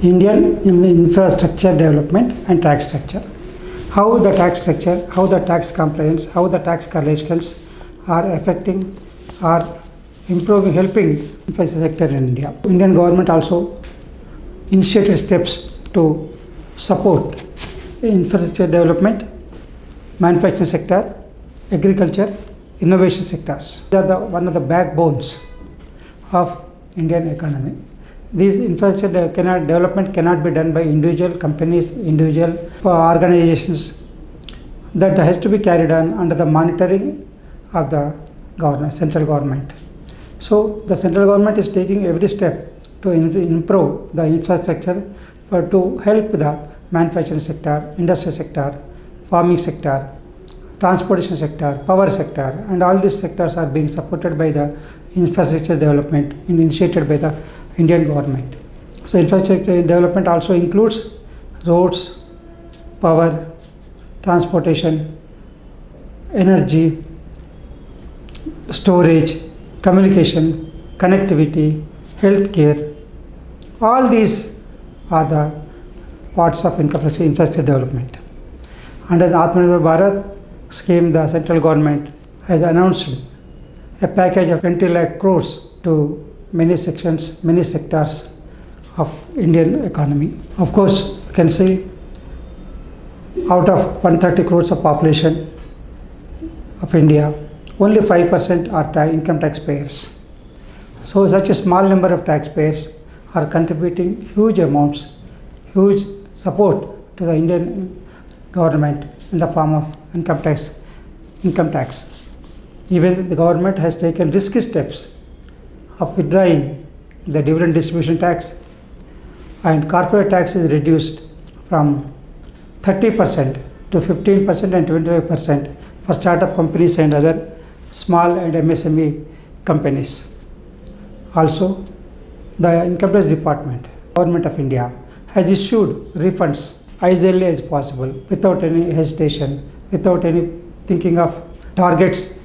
Indian infrastructure development and tax structure. How the tax structure, how the tax compliance, how the tax collections are affecting or improving, helping infrastructure sector in India. Indian government also initiated steps to support infrastructure development, manufacturing sector, agriculture, innovation sectors. They are one of the backbones of Indian economy. These infrastructure development cannot be done by individual companies, individual organizations. That has to be carried on under the monitoring of the government, central government. So the central government is taking every step to improve the infrastructure to help the manufacturing sector, industrial sector, farming sector, transportation sector, power sector, and all these sectors are being supported by the infrastructure development initiated by the Indian government. So infrastructure development also includes roads, power, transportation, energy, storage, communication, connectivity, healthcare. All these are the parts of infrastructure development. Under the Atmanirbhar Bharat scheme, the central government has announced a package of 20 lakh crores to many sections, many sectors of Indian economy. Of course, you can see out of 130 crores of population of India, only 5% are income taxpayers. So such a small number of taxpayers are contributing huge amounts, huge support to the Indian government in the form of income tax. Even the government has taken risky steps of withdrawing the dividend distribution tax, and corporate tax is reduced from 30% to 15% and 25% for startup companies and other small and MSME companies. Also, the Income Tax Department, Government of India, has issued refunds as early as possible without any hesitation, without any thinking of targets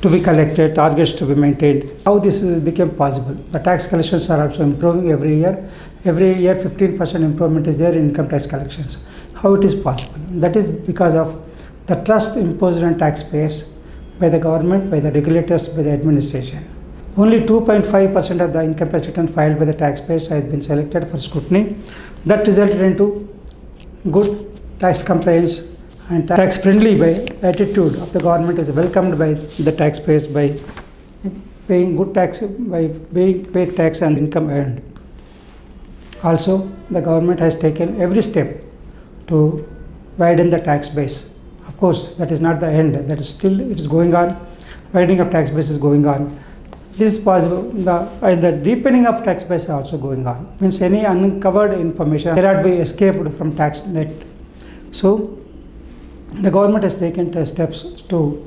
to be collected, targets to be maintained. How this became possible? The tax collections are also improving every year. Every year 15% improvement is there in income tax collections. How it is possible? That is because of the trust imposed on taxpayers by the government, by the regulators, by the administration. Only 2.5% of the income tax return filed by the taxpayers has been selected for scrutiny. That resulted into good tax compliance and tax-friendly attitude of the government is welcomed by the taxpayers by paying good tax, by paying paid tax and income earned. Also, the government has taken every step to widen the tax base. Of course, that is not the end. That is still, it is going on. Widening of tax base is going on. This is possible. The deepening of tax base is also going on. Means any uncovered information cannot be escaped from tax net. So, the government has taken steps to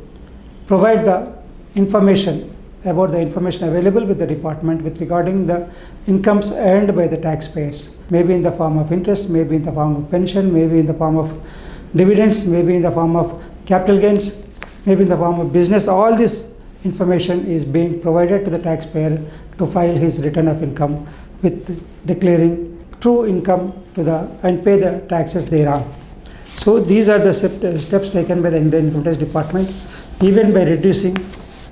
provide the information about the information available with the department with regarding the incomes earned by the taxpayers, maybe in the form of interest, maybe in the form of pension, maybe in the form of dividends, maybe in the form of capital gains, maybe in the form of business. All this information is being provided to the taxpayer to file his return of income with declaring true income to and pay the taxes thereon. So these are the steps taken by the Indian Income Tax Department, even by reducing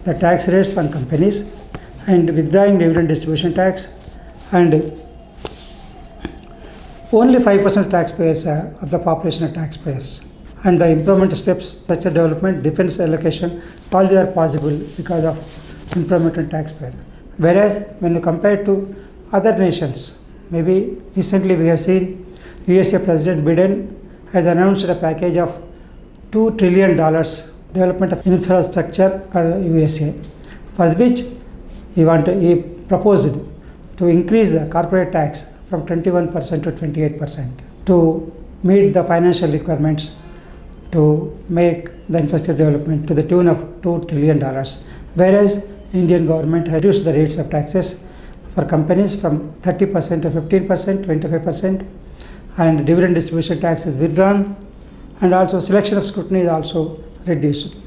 the tax rates on companies and withdrawing dividend distribution tax, and only 5% of taxpayers of the population are taxpayers. And the improvement steps such as development, defense allocation, all they are possible because of improvement in taxpayer. Whereas when you compare to other nations, maybe recently we have seen USA President Biden has announced a package of $2 trillion development of infrastructure for USA, for which he proposed to increase the corporate tax from 21% to 28% to meet the financial requirements to make the infrastructure development to the tune of $2 trillion. Whereas Indian government has reduced the rates of taxes for companies from 30% to 15%, 25%, and dividend distribution tax is withdrawn, and also selection of scrutiny is also reduced.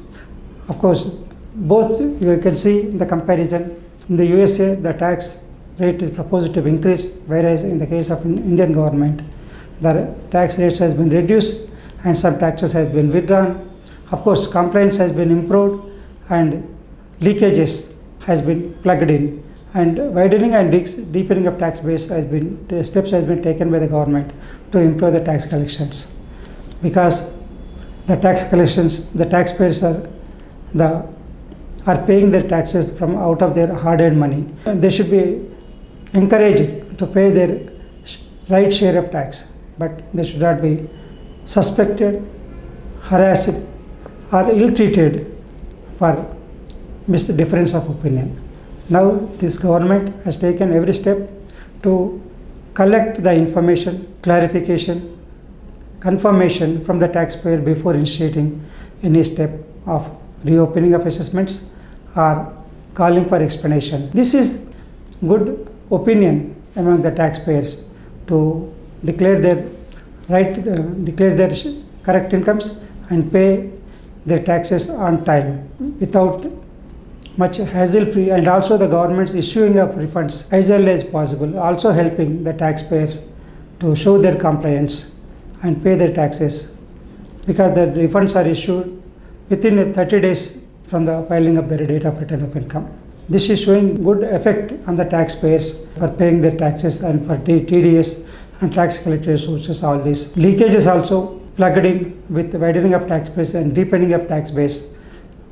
Of course, both you can see the comparison. In the USA, the tax rate is proposed to be increased, whereas in the case of Indian government, the tax rates has been reduced and some taxes has been withdrawn. Of course, compliance has been improved and leakages has been plugged in, and widening and deepening of tax base steps has been taken by the government to improve the tax collections, because the taxpayers are paying their taxes from out of their hard-earned money. And they should be encouraged to pay their right share of tax, but they should not be suspected, harassed, or ill-treated for missed difference of opinion. Now this government has taken every step to collect the information, clarification, confirmation from the taxpayer before initiating any step of reopening of assessments or calling for explanation. This is good opinion among the taxpayers to declare their correct incomes and pay their taxes on time without much hassle-free, and also the government's issuing of refunds as early as possible, also helping the taxpayers to show their compliance and pay their taxes, because the refunds are issued within 30 days from the filing of the date of return of income. This is showing good effect on the taxpayers for paying their taxes and for TDS and tax collector sources. All these leakages also plugged in with widening of tax base and deepening of tax base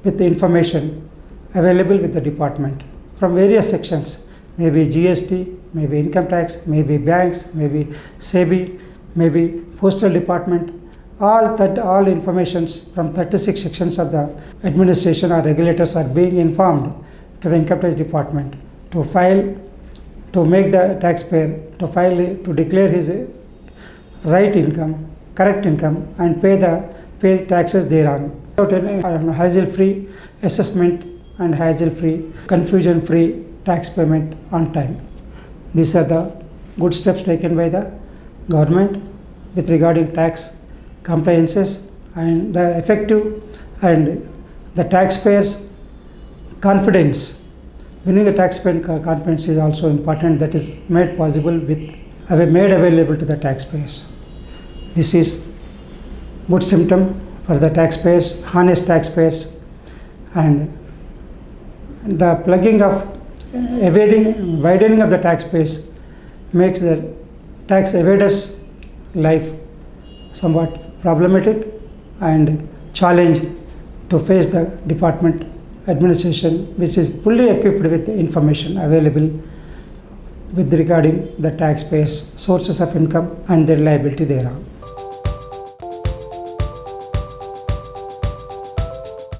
with the information available with the department from various sections, maybe GST, maybe income tax, maybe banks, maybe SEBI, maybe postal department. All informations from 36 sections of the administration or regulators are being informed to the income tax department to file, to make the taxpayer to file, to declare his right income, correct income, and pay taxes thereon without any hassle-free assessment and hassle-free, confusion-free tax payment on time. These are the good steps taken by the government with regarding tax compliances, and the effective and the taxpayers' confidence. Winning the taxpayer confidence is also important. That is made possible made available to the taxpayers. This is good symptom for the taxpayers, honest taxpayers, and the plugging of widening of the tax base makes the tax evaders' life somewhat problematic and challenge to face the department administration, which is fully equipped with information available with regarding the taxpayers' sources of income and their liability thereon.